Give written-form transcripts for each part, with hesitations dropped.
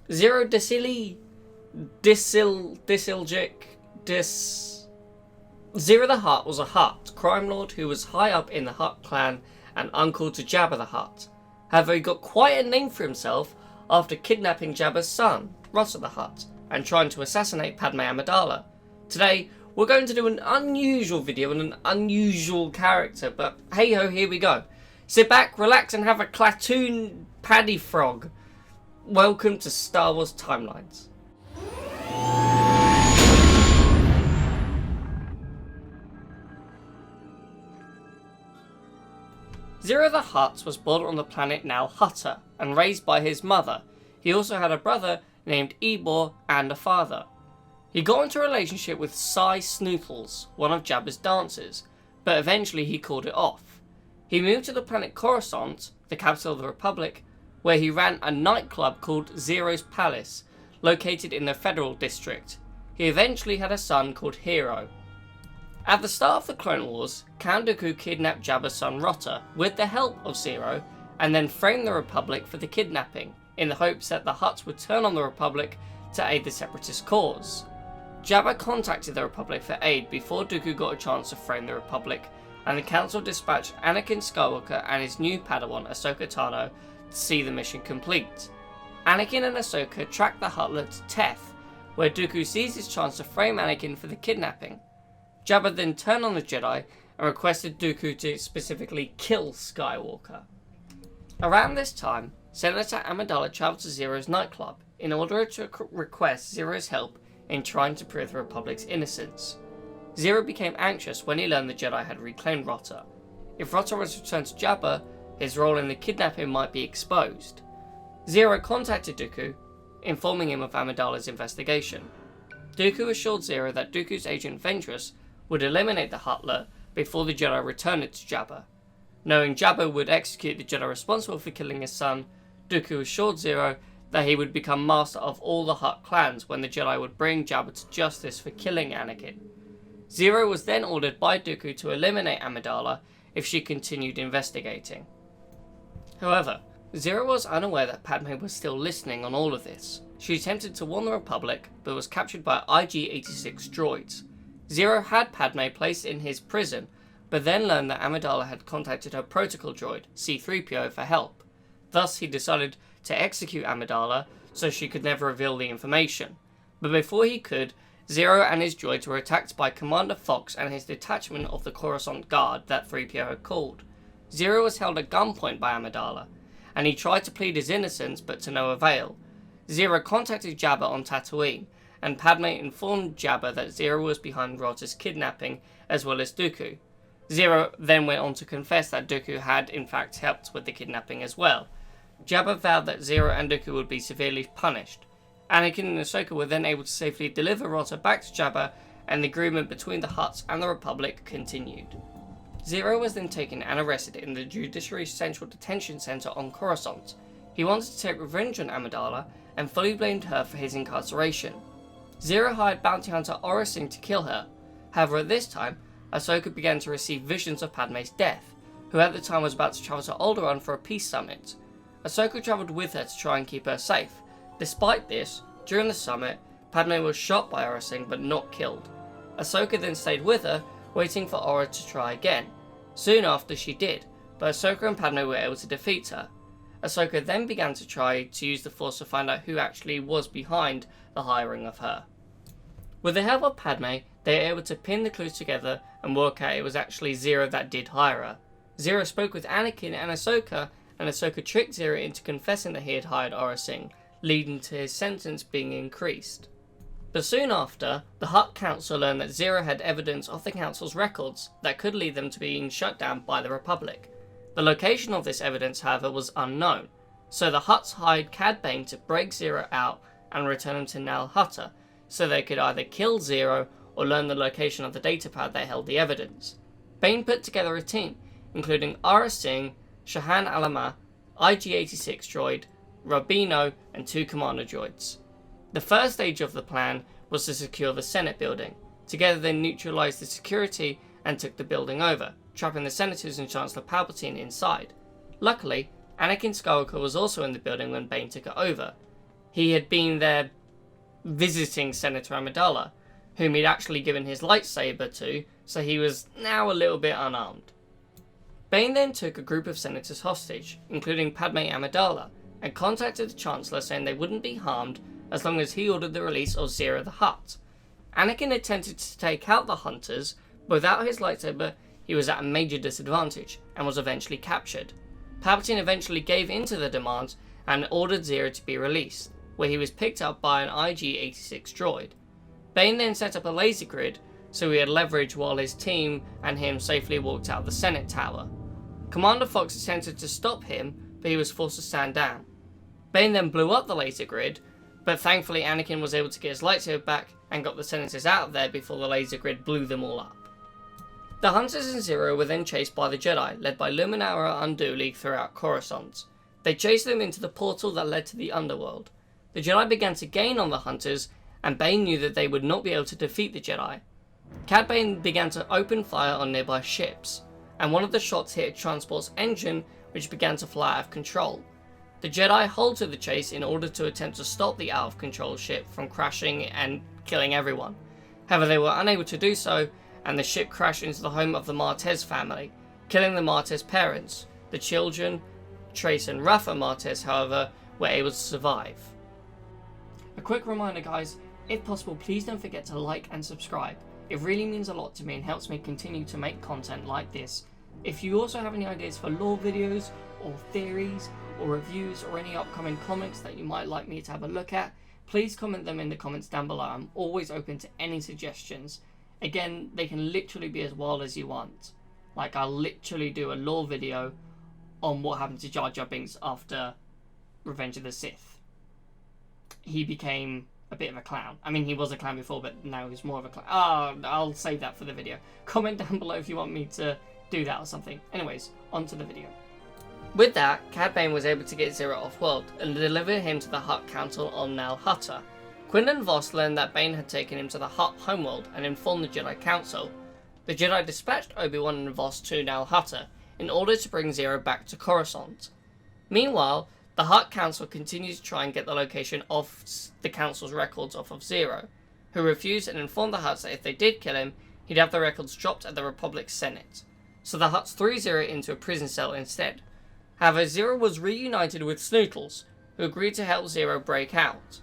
Ziro the Hutt was a Hutt crime lord who was high up in the Hutt clan and uncle to Jabba the Hutt. However, he got quite a name for himself after kidnapping Jabba's son, Rafa the Hutt, and trying to assassinate Padme Amidala. Today, we're going to do an unusual video on an unusual character, but hey ho, here we go. Sit back, relax, and have a clatoon paddy frog. Welcome to Star Wars Timelines. Ziro the Hutt was born on the planet Nal Hutta and raised by his mother. He also had a brother named Ebor and a father. He got into a relationship with Sai Snootles, one of Jabba's dancers, but eventually he called it off. He moved to the planet Coruscant, the capital of the Republic, where he ran a nightclub called Ziro's Palace, located in the Federal District. He eventually had a son called Hero. At the start of the Clone Wars, Count Dooku kidnapped Jabba's son Rotta with the help of Ziro, and then framed the Republic for the kidnapping, in the hopes that the Hutts would turn on the Republic to aid the Separatist cause. Jabba contacted the Republic for aid before Dooku got a chance to frame the Republic, and the Council dispatched Anakin Skywalker and his new Padawan Ahsoka Tano to see the mission complete. Anakin and Ahsoka track the Huttler to Teth, where Dooku sees his chance to frame Anakin for the kidnapping. Jabba then turned on the Jedi and requested Dooku to specifically kill Skywalker. Around this time, Senator Amidala travelled to Ziro's nightclub in order to request Ziro's help in trying to prove the Republic's innocence. Ziro became anxious when he learned the Jedi had reclaimed Rotta. If Rotta was returned to Jabba, his role in the kidnapping might be exposed. Ziro contacted Dooku, informing him of Amidala's investigation. Dooku assured Ziro that Dooku's agent Ventress would eliminate the Huttler before the Jedi returned it to Jabba. Knowing Jabba would execute the Jedi responsible for killing his son, Dooku assured Ziro that he would become master of all the Hutt clans when the Jedi would bring Jabba to justice for killing Anakin. Ziro was then ordered by Dooku to eliminate Amidala if she continued investigating. However, Ziro was unaware that Padme was still listening on all of this. She attempted to warn the Republic, but was captured by IG-86 droids. Ziro had Padme placed in his prison, but then learned that Amidala had contacted her protocol droid, C-3PO, for help. Thus, he decided to execute Amidala so she could never reveal the information. But before he could, Ziro and his droids were attacked by Commander Fox and his detachment of the Coruscant Guard that 3PO had called. Ziro was held at gunpoint by Amidala, and he tried to plead his innocence but to no avail. Ziro contacted Jabba on Tatooine, and Padme informed Jabba that Ziro was behind Rotta's kidnapping, as well as Dooku. Ziro then went on to confess that Dooku had in fact helped with the kidnapping as well. Jabba vowed that Ziro and Dooku would be severely punished. Anakin and Ahsoka were then able to safely deliver Rotta back to Jabba, and the agreement between the Hutts and the Republic continued. Ziro was then taken and arrested in the Judiciary Central Detention Center on Coruscant. He wanted to take revenge on Amidala and fully blamed her for his incarceration. Ziro hired bounty hunter Aurra Sing to kill her. However, at this time, Ahsoka began to receive visions of Padme's death, who at the time was about to travel to Alderaan for a peace summit. Ahsoka travelled with her to try and keep her safe. Despite this, during the summit, Padme was shot by Aurra Sing but not killed. Ahsoka then stayed with her, waiting for Aurra to try again. Soon after she did, but Ahsoka and Padme were able to defeat her. Ahsoka then began to try to use the Force to find out who actually was behind the hiring of her. With the help of Padme, they were able to pin the clues together and work out it was actually Ziro that did hire her. Ziro spoke with Anakin and Ahsoka tricked Ziro into confessing that he had hired Aurra Sing, leading to his sentence being increased. But soon after, the Hutt Council learned that Ziro had evidence of the Council's records that could lead them to being shut down by the Republic. The location of this evidence, however, was unknown, so the Hutts hired Cad Bane to break Ziro out and return him to Nal Hutta, so they could either kill Ziro or learn the location of the datapad that held the evidence. Bane put together a team, including Aurra Sing, Shahan Alama, IG-86 droid, Rabino, and 2 commander droids. The first stage of the plan was to secure the Senate building. Together they neutralized the security and took the building over, trapping the senators and Chancellor Palpatine inside. Luckily, Anakin Skywalker was also in the building when Bane took it over. he had been there visiting Senator Amidala, whom he'd actually given his lightsaber to, so he was now a little bit unarmed. Bane then took a group of senators hostage, including Padme Amidala, and contacted the Chancellor saying they wouldn't be harmed as long as he ordered the release of Ziro the Hutt. Anakin attempted to take out the Hunters, but without his lightsaber he was at a major disadvantage, and was eventually captured. Palpatine eventually gave in to the demands and ordered Ziro to be released, where he was picked up by an IG-86 droid. Bane then set up a laser grid so he had leverage while his team and him safely walked out the Senate Tower. Commander Fox attempted to stop him, but he was forced to stand down. Bane then blew up the laser grid, but thankfully Anakin was able to get his lightsaber back and got the senators out of there before the laser grid blew them all up. The Hunters and Ziro were then chased by the Jedi, led by Luminara Unduli throughout Coruscant. They chased them into the portal that led to the underworld. The Jedi began to gain on the Hunters, and Bane knew that they would not be able to defeat the Jedi. Cad Bane began to open fire on nearby ships, and one of the shots hit a transport's engine, which began to fly out of control. The Jedi halted the chase in order to attempt to stop the out-of-control ship from crashing and killing everyone. However, they were unable to do so, and the ship crashed into the home of the Martez family, killing the Martez parents. The children, Trace and Rafa Martez, however, were able to survive. A quick reminder guys, if possible please don't forget to like and subscribe. It really means a lot to me and helps me continue to make content like this. If you also have any ideas for lore videos, or theories, or reviews, or any upcoming comics that you might like me to have a look at, please comment them in the comments down below. I'm always open to any suggestions. Again, they can literally be as wild as you want. Like, I'll literally do a lore video on what happened to Jar Jar Binks after Revenge of the Sith. He became a bit of a clown. I mean, he was a clown before, but now he's more of a clown. I'll save that for the video. Comment down below if you want me to do that or something. Anyways, on to the video. With that, Cad Bane was able to get Ziro off-world and deliver him to the Hutt Council on Nal Hutta. Quinlan Vos learned that Bane had taken him to the Hutt homeworld and informed the Jedi Council. The Jedi dispatched Obi-Wan and Vos to Nal Hutta in order to bring Ziro back to Coruscant. Meanwhile, the Hutt Council continued to try and get the location of the Council's records off of Ziro, who refused and informed the Hutts that if they did kill him, he'd have the records dropped at the Republic's Senate. So the Hutts threw Ziro into a prison cell instead. However, Ziro was reunited with Snootles, who agreed to help Ziro break out.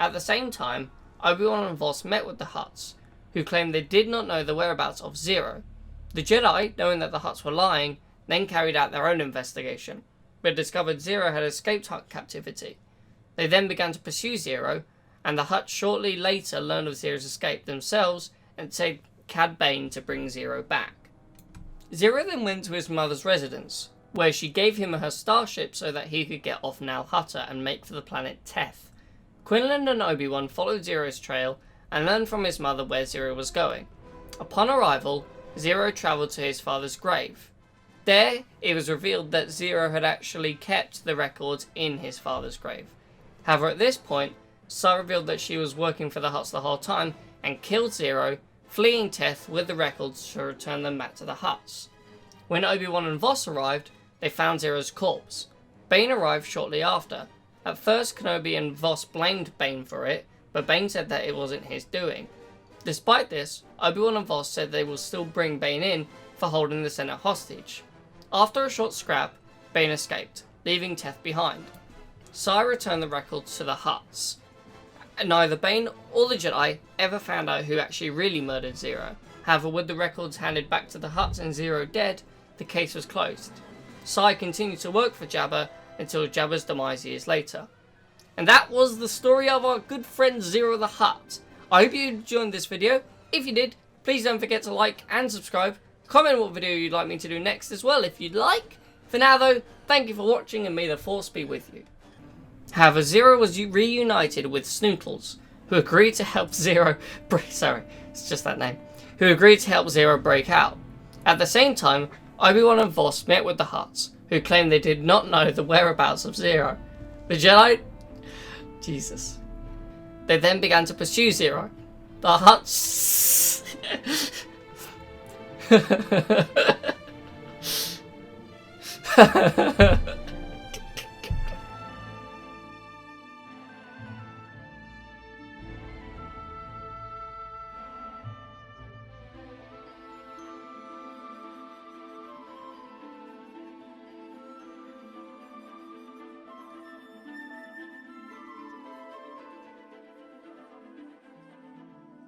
At the same time, Obi-Wan and Vos met with the Hutts, who claimed they did not know the whereabouts of Ziro. The Jedi, knowing that the Hutts were lying, then carried out their own investigation, but discovered Ziro had escaped Hutt captivity. They then began to pursue Ziro, and the Hutts shortly later learned of Ziro's escape themselves and sent Cad Bane to bring Ziro back. Ziro then went to his mother's residence, where she gave him her starship so that he could get off Nal Hutta and make for the planet Teth. Quinlan and Obi-Wan followed Ziro's trail and learned from his mother where Ziro was going. Upon arrival, Ziro travelled to his father's grave. There, it was revealed that Ziro had actually kept the records in his father's grave. However, at this point, Sai revealed that she was working for the Hutts the whole time and killed Ziro, fleeing Teth with the records to return them back to the Hutts. When Obi-Wan and Vos arrived, they found Ziro's corpse. Bane arrived shortly after. At first, Kenobi and Vos blamed Bane for it, but Bane said that it wasn't his doing. Despite this, Obi-Wan and Vos said they will still bring Bane in for holding the Senate hostage. After a short scrap, Bane escaped, leaving Teth behind. Sai returned the records to the Hutts. Neither Bane or the Jedi ever found out who actually really murdered Ziro. However, with the records handed back to the Hutts and Ziro dead, the case was closed. Sai continued to work for Jabba until Jabba's demise years later. And that was the story of our good friend Ziro the Hutt. I hope you enjoyed this video. If you did, please don't forget to like and subscribe. Comment what video you'd like me to do next as well if you'd like. For now though, thank you for watching and may the Force be with you. However, Ziro was reunited with Snootles, who agreed to help Ziro who agreed to help Ziro break out. At the same time, Obi-Wan and Vos met with the Hutts, who claimed they did not know the whereabouts of Ziro. The Jedi... Jesus. They then began to pursue Ziro. The Hutts...